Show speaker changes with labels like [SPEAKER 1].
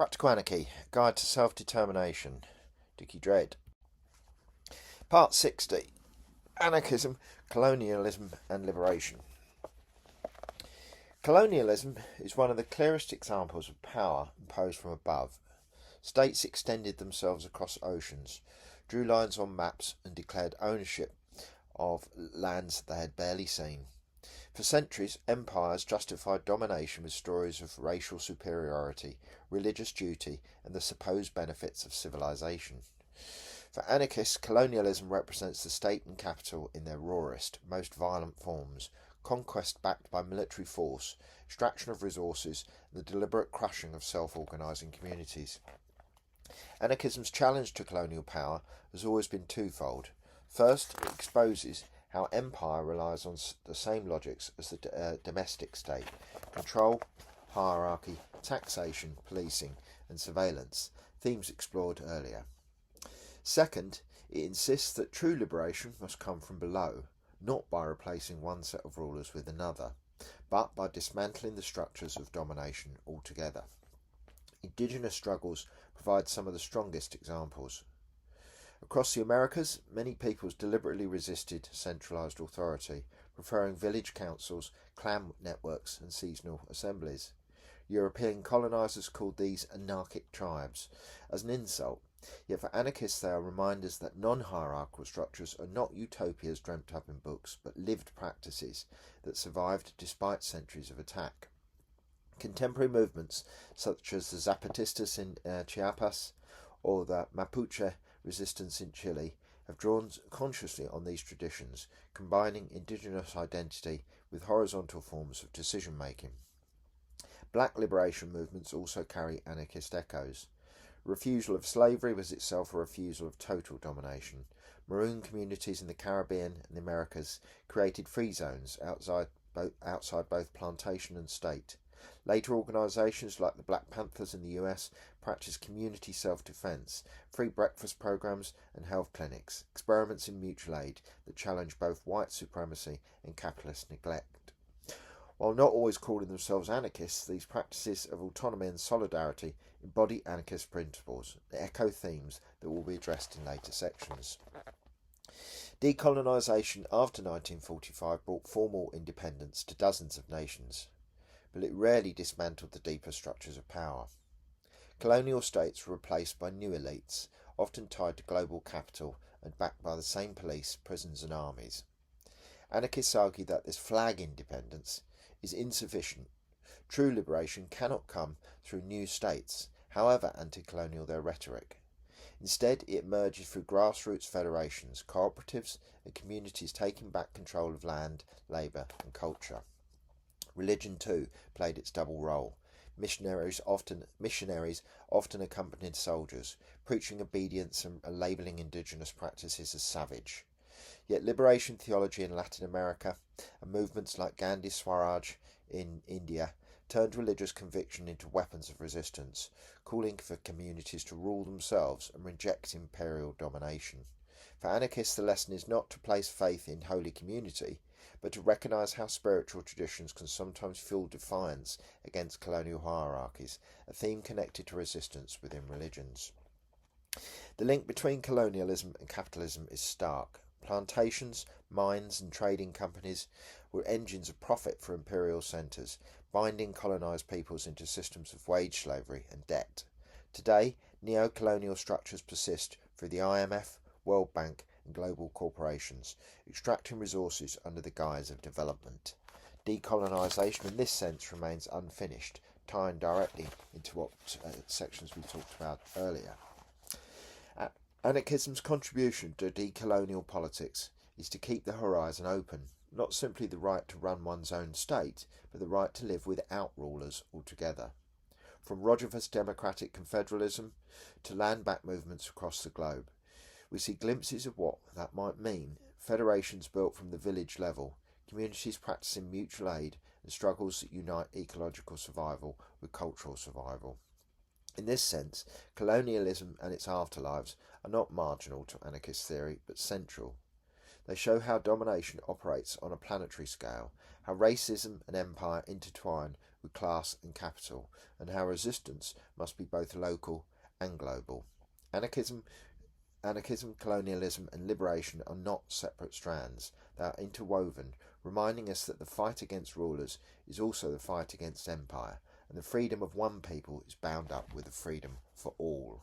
[SPEAKER 1] Practical Anarchy, Guide to Self-Determination, Dickie Dredd. Part 60, Anarchism, Colonialism and Liberation. Colonialism is one of the clearest examples of power imposed from above. States extended themselves across oceans, drew lines on maps and declared ownership of lands they had barely seen. For centuries, empires justified domination with stories of racial superiority, religious duty, and the supposed benefits of civilization. For anarchists, colonialism represents the state and capital in their rawest, most violent forms, conquest backed by military force, extraction of resources, and the deliberate crushing of self-organising communities. Anarchism's challenge to colonial power has always been twofold. First, it exposes how empire relies on the same logics as the domestic state: control, hierarchy, taxation, policing and surveillance, themes explored earlier. Second, it insists that true liberation must come from below, not by replacing one set of rulers with another, but by dismantling the structures of domination altogether. Indigenous struggles provide some of the strongest examples. Across the Americas, many peoples deliberately resisted centralised authority, preferring village councils, clan networks and seasonal assemblies. European colonisers called these anarchic tribes as an insult, yet for anarchists they are reminders that non-hierarchical structures are not utopias dreamt up in books, but lived practices that survived despite centuries of attack. Contemporary movements such as the Zapatistas in Chiapas or the Mapuche resistance in Chile have drawn consciously on these traditions, combining indigenous identity with horizontal forms of decision making. Black liberation movements also carry anarchist echoes. Refusal of slavery was itself a refusal of total domination. Maroon communities in the Caribbean and the Americas created free zones outside both plantation and state. Later organisations like the Black Panthers in the US practiced community self-defence, free breakfast programmes and health clinics, experiments in mutual aid that challenged both white supremacy and capitalist neglect. While not always calling themselves anarchists, these practices of autonomy and solidarity embody anarchist principles, that echo themes that will be addressed in later sections. Decolonisation after 1945 brought formal independence to dozens of nations, but it rarely dismantled the deeper structures of power. Colonial states were replaced by new elites, often tied to global capital and backed by the same police, prisons and armies. Anarchists argue that this flag independence is insufficient. True liberation cannot come through new states, however anti-colonial their rhetoric. Instead, it emerges through grassroots federations, cooperatives and communities taking back control of land, labour and culture. Religion too played its double role. Missionaries often accompanied soldiers, preaching obedience and labelling indigenous practices as savage. Yet liberation theology in Latin America and movements like Gandhi Swaraj in India turned religious conviction into weapons of resistance, calling for communities to rule themselves and reject imperial domination. For anarchists, the lesson is not to place faith in holy community, but to recognise how spiritual traditions can sometimes fuel defiance against colonial hierarchies, a theme connected to resistance within religions. The link between colonialism and capitalism is stark. Plantations, mines and trading companies were engines of profit for imperial centres, binding colonised peoples into systems of wage slavery and debt. Today, neo-colonial structures persist through the IMF, World Bank and global corporations, extracting resources under the guise of development. Decolonisation in this sense remains unfinished, tying directly into what sections we talked about earlier. Anarchism's contribution to decolonial politics is to keep the horizon open, not simply the right to run one's own state, but the right to live without rulers altogether. From Roger's democratic confederalism to land-back movements across the globe, we see glimpses of what that might mean: federations built from the village level, communities practicing mutual aid, and struggles that unite ecological survival with cultural survival. In this sense, colonialism and its afterlives are not marginal to anarchist theory, but central. They show how domination operates on a planetary scale, how racism and empire intertwine with class and capital, and how resistance must be both local and global. Anarchism, colonialism, and liberation are not separate strands. They are interwoven, reminding us that the fight against rulers is also the fight against empire, and the freedom of one people is bound up with the freedom for all.